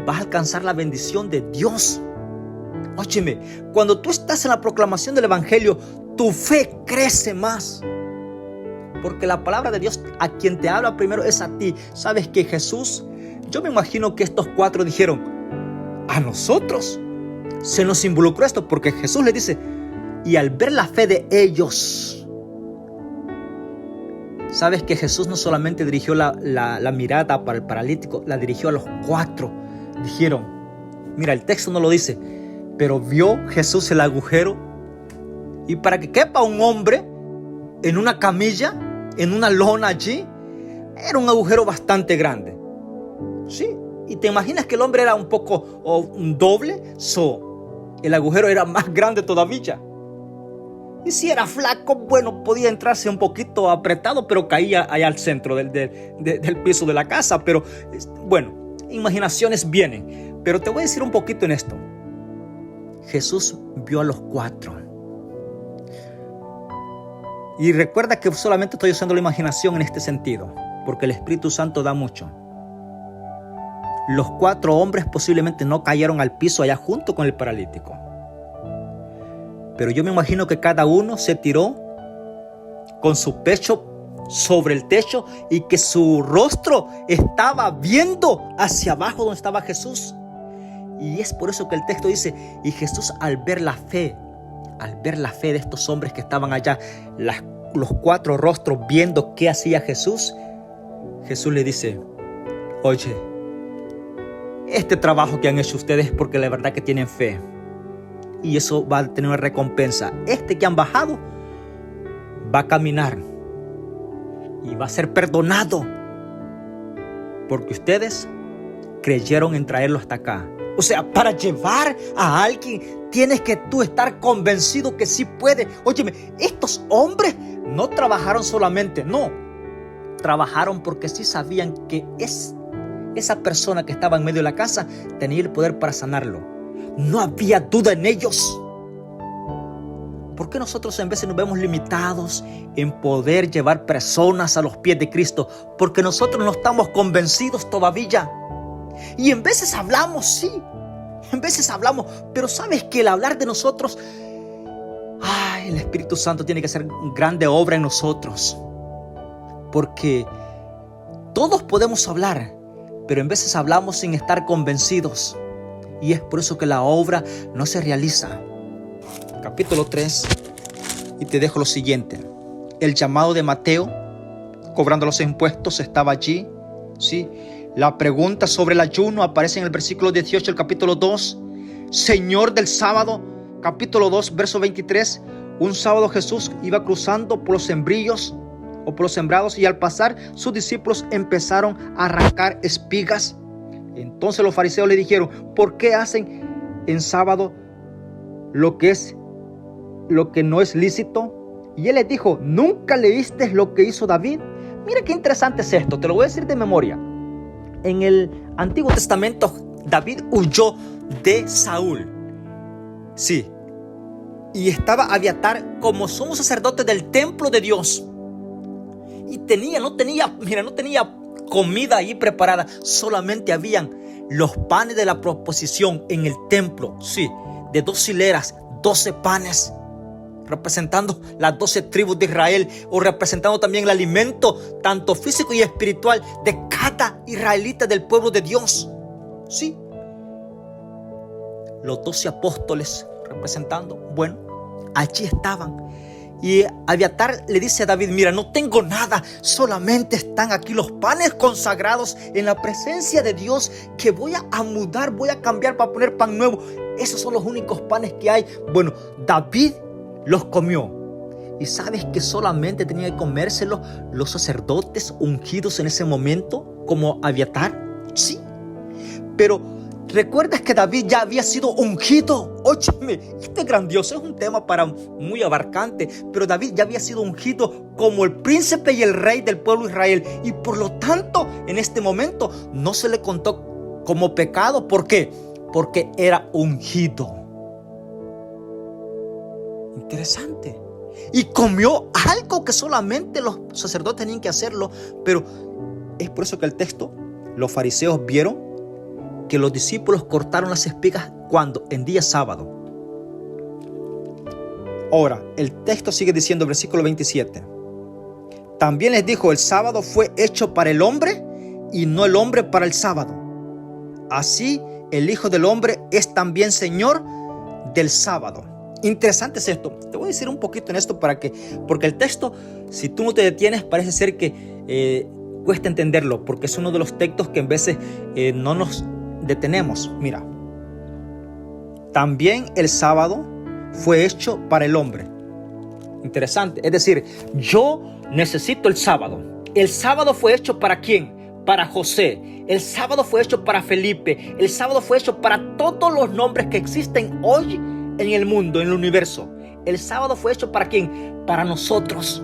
vas a alcanzar la bendición de Dios. Óyeme, cuando tú estás en la proclamación del evangelio, tu fe crece más, porque la palabra de Dios a quien te habla primero es a ti. ¿Sabes qué, Jesús? Yo me imagino que estos 4 dijeron, a nosotros se nos involucró esto, porque Jesús le dice, y al ver la fe de ellos. ¿Sabes que Jesús no solamente dirigió la mirada para el paralítico, la dirigió a los 4? Dijeron, mira, el texto no lo dice, pero vio Jesús el agujero, y para que quepa un hombre en una camilla, en una lona allí, Era un agujero bastante grande. Sí. Y te imaginas que el hombre era un poco un doble. El agujero era más grande todavía. Y si era flaco, bueno, podía entrarse un poquito apretado, pero caía allá al centro del piso de la casa. Pero bueno, imaginaciones vienen. Pero te voy a decir un poquito en esto. Jesús vio a los 4. Y recuerda que solamente estoy usando la imaginación en este sentido, porque el Espíritu Santo da mucho. Los 4 hombres posiblemente no cayeron al piso allá junto con el paralítico. Pero yo me imagino que cada uno se tiró con su pecho sobre el techo y que su rostro estaba viendo hacia abajo donde estaba Jesús. Y es por eso que el texto dice, y Jesús al ver la fe de estos hombres que estaban allá, los 4 rostros viendo qué hacía Jesús, Jesús le dice, oye, este trabajo que han hecho ustedes es porque la verdad que tienen fe. Y eso va a tener una recompensa. Este que han bajado va a caminar y va a ser perdonado porque ustedes creyeron en traerlo hasta acá. O sea, para llevar a alguien tienes que tú estar convencido que sí puede. Óyeme, estos hombres no trabajaron solamente, no. Trabajaron porque sí sabían que esa persona que estaba en medio de la casa tenía el poder para sanarlo. No había duda en ellos. ¿Por qué nosotros en veces nos vemos limitados en poder llevar personas a los pies de Cristo? Porque nosotros no estamos convencidos todavía. Y en veces hablamos, sí. En veces hablamos, pero sabes que el hablar de nosotros, el Espíritu Santo tiene que hacer grande obra en nosotros. Porque todos podemos hablar, pero en veces hablamos sin estar convencidos. Y es por eso que la obra no se realiza. Capítulo 3. Y te dejo lo siguiente. El llamado de Mateo, cobrando los impuestos, estaba allí. ¿Sí? La pregunta sobre el ayuno aparece en el versículo 18 del capítulo 2. Señor del sábado, capítulo 2, verso 23. Un sábado Jesús iba cruzando por los sembrillos o por los sembrados, y al pasar sus discípulos empezaron a arrancar espigas. Entonces los fariseos le dijeron, ¿por qué hacen en sábado lo que no es lícito? Y él les dijo, ¿nunca leíste lo que hizo David? Mira qué interesante es esto, te lo voy a decir de memoria. En el Antiguo Testamento, David huyó de Saúl. Sí. Y estaba Abiatar como sumo sacerdote del templo de Dios. Y no tenía comida ahí preparada. Solamente habían los panes de la proposición en el templo. Sí, de 2 hileras, 12 panes, representando las 12 tribus de Israel, o representando también el alimento tanto físico y espiritual de cada israelita del pueblo de Dios. Sí, los 12 apóstoles representando, bueno, allí estaban. Y Abiatar le dice a David, mira, no tengo nada, solamente están aquí los panes consagrados en la presencia de Dios, que voy a mudar, voy a cambiar para poner pan nuevo. Esos son los únicos panes que hay. Bueno, David los comió. Y sabes que solamente tenían que comérselos los sacerdotes ungidos en ese momento, como Abiatar. Sí, pero ¿recuerdas que David ya había sido ungido? Óyeme, esto es grandioso, es un tema muy abarcante, pero David ya había sido ungido como el príncipe y el rey del pueblo de Israel, y por lo tanto en este momento no se le contó como pecado. ¿Por qué? Porque era ungido. Interesante. Y comió algo que solamente los sacerdotes tenían que hacerlo, pero es por eso que el texto, los fariseos vieron que los discípulos cortaron las espigas cuando, en día sábado. Ahora, el texto sigue diciendo, versículo 27. También les dijo, el sábado fue hecho para el hombre y no el hombre para el sábado. Así, el Hijo del Hombre es también Señor del sábado. Interesante es esto. Te voy a decir un poquito en esto porque el texto, si tú no te detienes, parece ser que cuesta entenderlo, porque es uno de los textos que en veces no nos detenemos. Mira, también el sábado fue hecho para el hombre. Interesante, es decir, yo necesito el sábado. El sábado fue hecho ¿para quién? Para José. El sábado fue hecho para Felipe. El sábado fue hecho para todos los nombres que existen hoy en el mundo, en el universo. El sábado fue hecho ¿para quién? Para nosotros.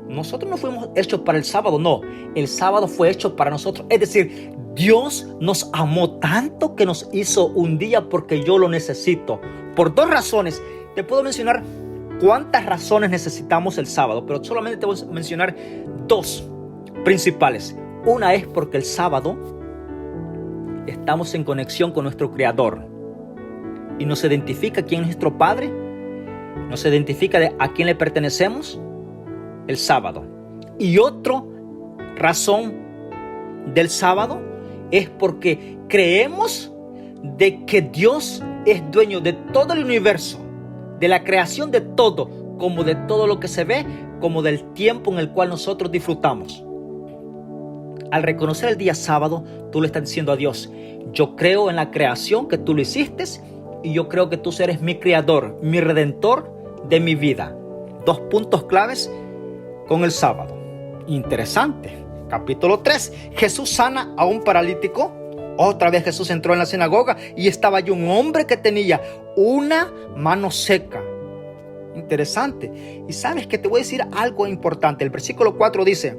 Nosotros no fuimos hechos para el sábado, no. El sábado fue hecho para nosotros. Es decir, Dios nos amó tanto que nos hizo un día porque yo lo necesito. Por dos razones. Te puedo mencionar cuántas razones necesitamos el sábado, pero solamente te voy a mencionar dos principales. Una es porque el sábado estamos en conexión con nuestro Creador y nos identifica quién es nuestro Padre, nos identifica a quién le pertenecemos el sábado. Y otra razón del sábado es porque creemos de que Dios es dueño de todo el universo, de la creación de todo, como de todo lo que se ve, como del tiempo en el cual nosotros disfrutamos. Al reconocer el día sábado, tú le estás diciendo a Dios: yo creo en la creación, que tú lo hiciste, y yo creo que tú eres mi creador, mi redentor de mi vida. Dos puntos claves con el sábado. Interesante. Capítulo 3. Jesús sana a un paralítico. Otra vez Jesús entró en la sinagoga y estaba allí un hombre que tenía una mano seca. Interesante. Y sabes que te voy a decir algo importante. El versículo 4 dice: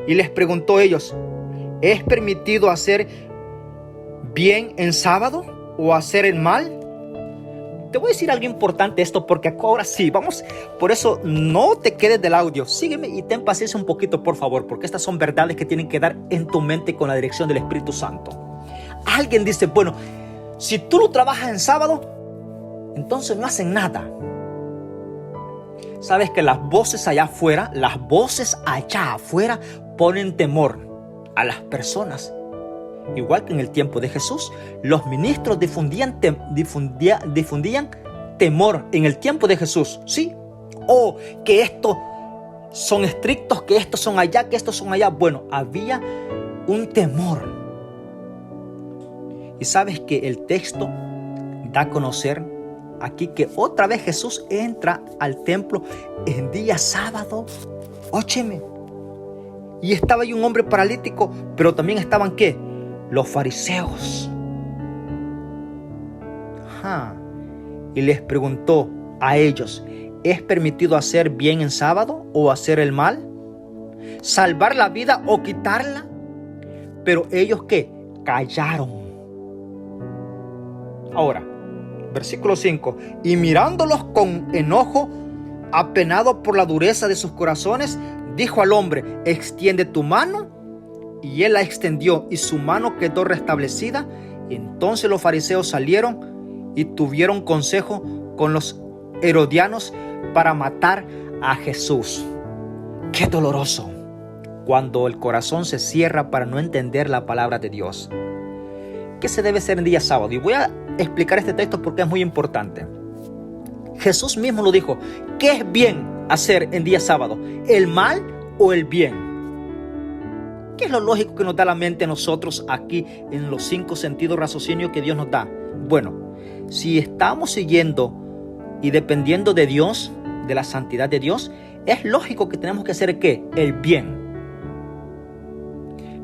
y les preguntó a ellos: ¿es permitido hacer bien en sábado o hacer el mal? Te voy a decir algo importante esto, porque ahora sí, vamos, por eso no te quedes del audio, sígueme y ten paciencia un poquito, por favor, porque estas son verdades que tienen que dar en tu mente con la dirección del Espíritu Santo. Alguien dice: bueno, si tú no trabajas en sábado, entonces no hacen nada. Sabes que las voces allá afuera ponen temor a las personas. Igual que en el tiempo de Jesús, los ministros difundían temor en el tiempo de Jesús, ¿sí? O que estos son estrictos, que estos son allá, que estos son allá. Bueno, había un temor. Y sabes que el texto da a conocer aquí que otra vez Jesús entra al templo en día sábado. Óyeme. Y estaba ahí un hombre paralítico, pero también estaban ¿qué? Los fariseos. Y les preguntó a ellos: ¿es permitido hacer bien en sábado o hacer el mal? ¿Salvar la vida o quitarla? Pero ellos ¿qué? Callaron. Ahora, versículo 5. Y mirándolos con enojo, apenado por la dureza de sus corazones, dijo al hombre: extiende tu mano. Y él la extendió y su mano quedó restablecida. Entonces los fariseos salieron y tuvieron consejo con los herodianos para matar a Jesús. Qué doloroso cuando el corazón se cierra para no entender la palabra de Dios. ¿Qué se debe hacer en día sábado? Y voy a explicar este texto porque es muy importante. Jesús mismo lo dijo: ¿qué es bien hacer en día sábado? ¿El mal o el bien? ¿Qué es lo lógico que nos da la mente a nosotros aquí en los 5 sentidos raciocinio que Dios nos da? Bueno, si estamos siguiendo y dependiendo de Dios, de la santidad de Dios, es lógico que tenemos que hacer ¿qué? El bien.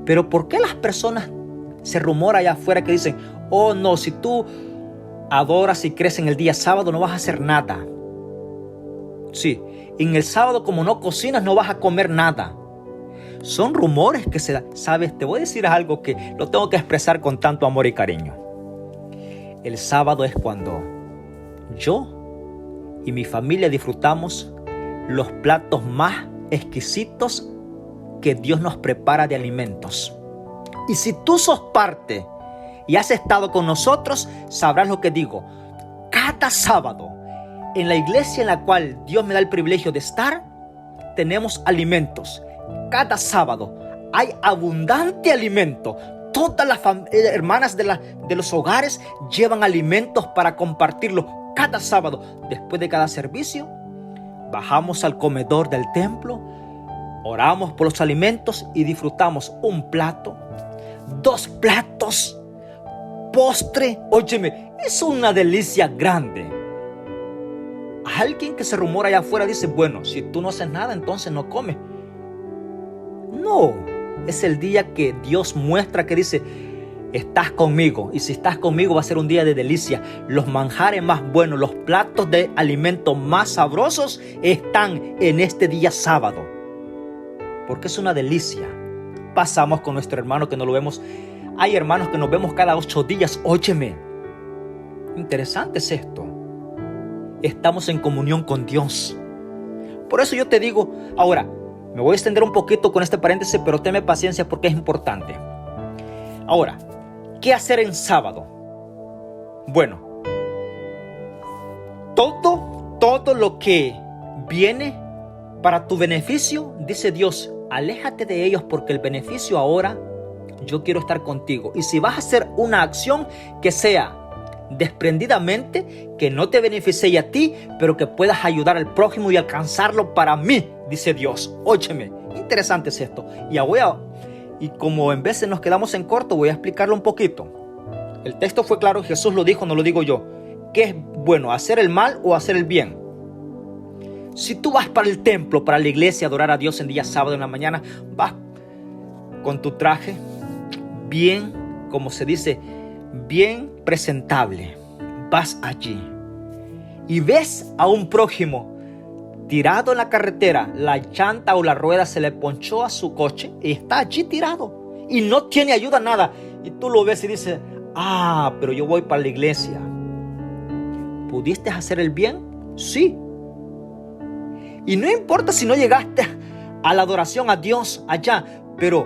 Pero ¿por qué las personas se rumora allá afuera que dicen: oh no, si tú adoras y crees en el día sábado no vas a hacer nada? Sí, en el sábado como no cocinas no vas a comer nada. Son rumores que se dan. ¿Sabes? Te voy a decir algo que lo tengo que expresar con tanto amor y cariño. El sábado es cuando yo y mi familia disfrutamos los platos más exquisitos que Dios nos prepara de alimentos. Y si tú sos parte y has estado con nosotros, sabrás lo que digo. Cada sábado, en la iglesia en la cual Dios me da el privilegio de estar, tenemos alimentos. Cada sábado hay abundante alimento. Todas las hermanas de los hogares llevan alimentos para compartirlo cada sábado. Después de cada servicio, bajamos al comedor del templo, oramos por los alimentos y disfrutamos un plato, 2 platos, postre. Óyeme, es una delicia grande. Alguien que se rumora allá afuera dice: bueno, si tú no haces nada, entonces no comes. No, es el día que Dios muestra que dice, estás conmigo, y si estás conmigo va a ser un día de delicia. Los manjares más buenos, los platos de alimento más sabrosos están en este día sábado, porque es una delicia. Pasamos con nuestro hermano que no lo vemos. Hay hermanos que nos vemos cada 8 días. Óyeme, interesante es esto. Estamos en comunión con Dios. Por eso yo te digo, ahora, me voy a extender un poquito con este paréntesis, pero tenme paciencia porque es importante. Ahora, ¿qué hacer en sábado? Bueno, todo lo que viene para tu beneficio, dice Dios, aléjate de ellos porque el beneficio ahora, yo quiero estar contigo. Y si vas a hacer una acción que sea desprendidamente, que no te beneficie a ti, pero que puedas ayudar al prójimo y alcanzarlo para mí, dice Dios. Óyeme, interesante es esto. Y como en veces nos quedamos en corto, voy a explicarlo un poquito. El texto fue claro, Jesús lo dijo, no lo digo yo. ¿Qué es bueno, hacer el mal o hacer el bien? Si tú vas para el templo, para la iglesia, a adorar a Dios en día sábado en la mañana, vas con tu traje bien, como se dice, bien presentable. Vas allí y ves a un prójimo tirado en la carretera, la llanta o la rueda se le ponchó a su coche y está allí tirado y no tiene ayuda, nada. Y tú lo ves y dices, pero yo voy para la iglesia. ¿Pudiste hacer el bien? Sí. Y no importa si no llegaste a la adoración a Dios allá, pero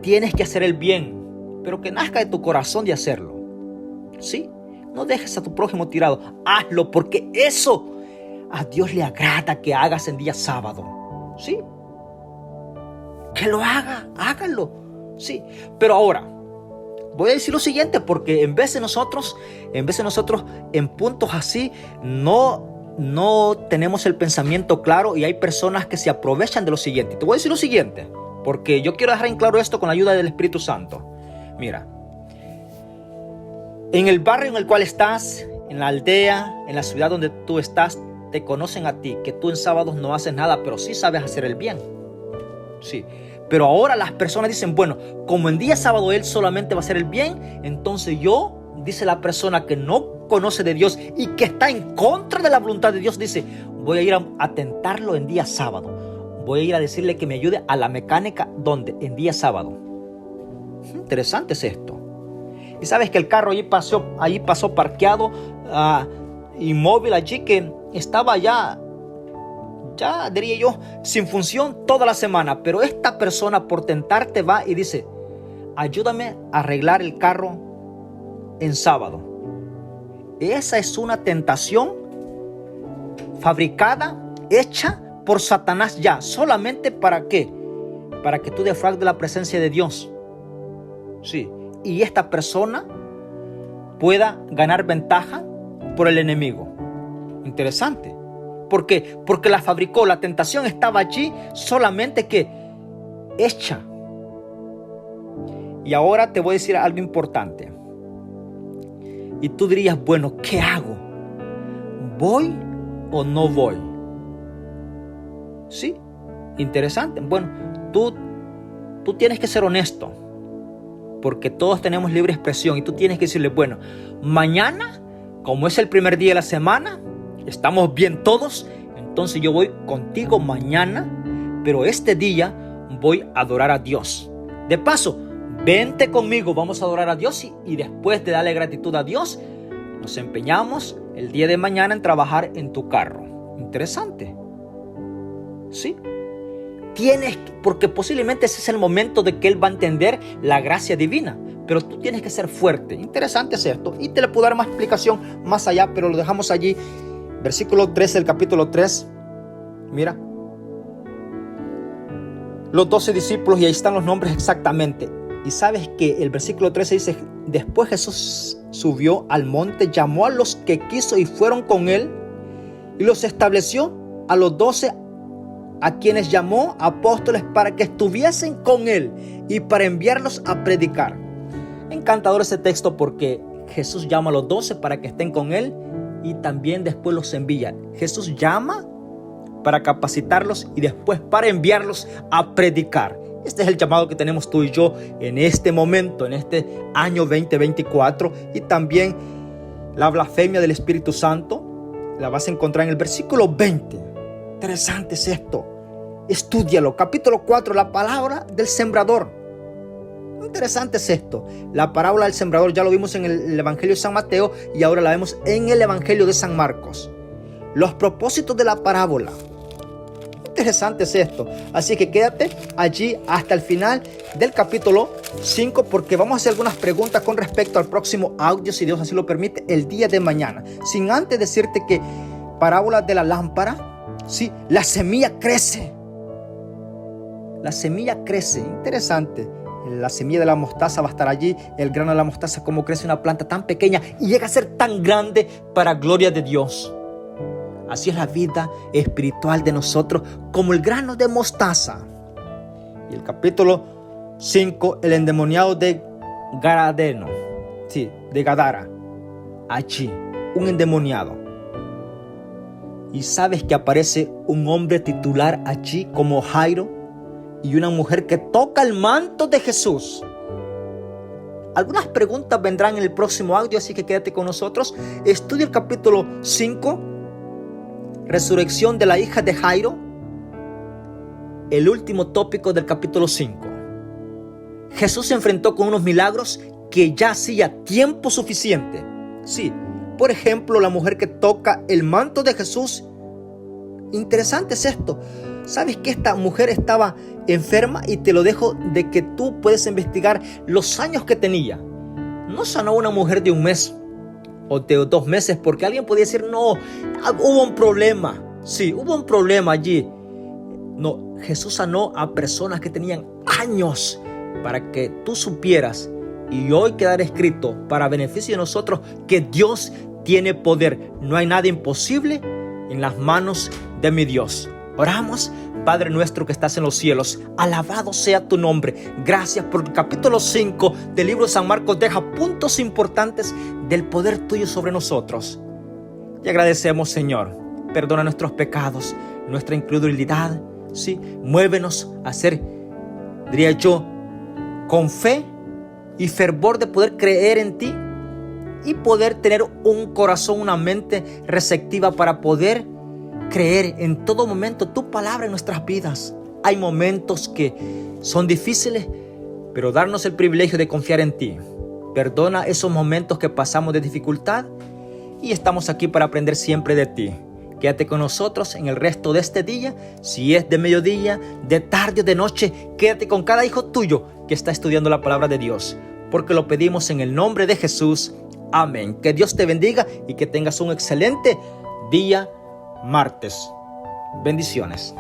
tienes que hacer el bien, pero que nazca de tu corazón de hacerlo. ¿Sí? No dejes a tu prójimo tirado. Hazlo porque eso a Dios le agrada que hagas en día sábado. ¿Sí? Que lo haga, hágalo. Sí. Pero ahora, voy a decir lo siguiente, porque en vez de nosotros en puntos así no tenemos el pensamiento claro y hay personas que se aprovechan de lo siguiente. Te voy a decir lo siguiente, porque yo quiero dejar en claro esto con la ayuda del Espíritu Santo. Mira, en el barrio en el cual estás, en la aldea, en la ciudad donde tú estás, te conocen a ti, que tú en sábados no haces nada, pero sí sabes hacer el bien. Sí. Pero ahora las personas dicen, bueno, como en día sábado él solamente va a hacer el bien, entonces yo, dice la persona que no conoce de Dios y que está en contra de la voluntad de Dios, dice, voy a ir a tentarlo en día sábado. Voy a ir a decirle que me ayude a la mecánica, ¿dónde? En día sábado. Interesante es esto. Y sabes que el carro allí pasó parqueado, inmóvil allí, que estaba ya diría yo, sin función toda la semana. Pero esta persona por tentarte va y dice, ayúdame a arreglar el carro en sábado. Esa es una tentación fabricada, hecha por Satanás ya. ¿Solamente para qué? Para que tú defraudes la presencia de Dios. Sí. Y esta persona pueda ganar ventaja por el enemigo. Interesante. ¿Por qué? Porque la fabricó. La tentación estaba allí, solamente que hecha. Y ahora te voy a decir algo importante. Y tú dirías, bueno, ¿qué hago? ¿Voy o no voy? Sí, interesante. Bueno, tú tienes que ser honesto, porque todos tenemos libre expresión y tú tienes que decirle, bueno, mañana, como es el primer día de la semana, estamos bien todos, entonces yo voy contigo mañana, pero este día voy a adorar a Dios. De paso, vente conmigo, vamos a adorar a Dios y después de darle gratitud a Dios, nos empeñamos el día de mañana en trabajar en tu carro. Interesante. ¿Sí? Porque posiblemente ese es el momento de que Él va a entender la gracia divina. Pero tú tienes que ser fuerte. Interesante es esto. Y te le puedo dar más explicación más allá, pero lo dejamos allí. Versículo 13 del capítulo 3. Mira. Los 12 discípulos, y ahí están los nombres exactamente. Y sabes que el versículo 13 dice, después Jesús subió al monte, llamó a los que quiso y fueron con Él, y los estableció a los 12 a quienes llamó apóstoles para que estuviesen con Él y para enviarlos a predicar. Encantador ese texto porque Jesús llama a los 12 para que estén con Él y también después los envía. Jesús llama para capacitarlos y después para enviarlos a predicar. Este es el llamado que tenemos tú y yo en este momento, en este año 2024. Y también la blasfemia del Espíritu Santo la vas a encontrar en el versículo 20. Interesante es esto. Estúdialo. Capítulo 4, la parábola del sembrador. Interesante es esto. La parábola del sembrador ya lo vimos en el Evangelio de San Mateo y ahora la vemos en el Evangelio de San Marcos. Los propósitos de la parábola. Interesante es esto. Así que quédate allí hasta el final del capítulo 5 porque vamos a hacer algunas preguntas con respecto al próximo audio, si Dios así lo permite, el día de mañana. Sin antes decirte que parábola de la lámpara, sí, la semilla crece. La semilla crece. Interesante. La semilla de la mostaza va a estar allí, el grano de la mostaza, como crece una planta tan pequeña y llega a ser tan grande para gloria de Dios. Así es la vida espiritual de nosotros, como el grano de mostaza. Y el capítulo 5, el endemoniado de Garadeno, sí, de Gadara. Allí, un endemoniado. Y sabes que aparece un hombre titular allí como Jairo y una mujer que toca el manto de Jesús. Algunas preguntas vendrán en el próximo audio, así que quédate con nosotros. Estudia el capítulo 5. Resurrección de la hija de Jairo. El último tópico del capítulo 5. Jesús se enfrentó con unos milagros que ya hacía tiempo suficiente. Sí, por ejemplo, la mujer que toca el manto de Jesús. Interesante es esto. ¿Sabes que esta mujer estaba enferma? Y te lo dejo de que tú puedes investigar los años que tenía. No sanó una mujer de un mes o de 2 meses, porque alguien podía decir, no, hubo un problema. Sí, hubo un problema allí. No, Jesús sanó a personas que tenían años, para que tú supieras y hoy quedar escrito para beneficio de nosotros que Dios tiene poder. No hay nada imposible en las manos de mi Dios. Oramos. Padre nuestro que estás en los cielos, alabado sea tu nombre. Gracias por el capítulo 5 del libro de San Marcos. Deja puntos importantes del poder tuyo sobre nosotros. Y agradecemos, Señor. Perdona nuestros pecados, nuestra incredulidad. Sí, muévenos a ser, diría yo, con fe y fervor de poder creer en ti y poder tener un corazón, una mente receptiva para poder creer en todo momento tu palabra en nuestras vidas. Hay momentos que son difíciles, pero darnos el privilegio de confiar en ti. Perdona esos momentos que pasamos de dificultad y estamos aquí para aprender siempre de ti. Quédate con nosotros en el resto de este día. Si es de mediodía, de tarde o de noche, quédate con cada hijo tuyo que está estudiando la palabra de Dios, porque lo pedimos en el nombre de Jesús. Amén. Que Dios te bendiga y que tengas un excelente día martes. Bendiciones.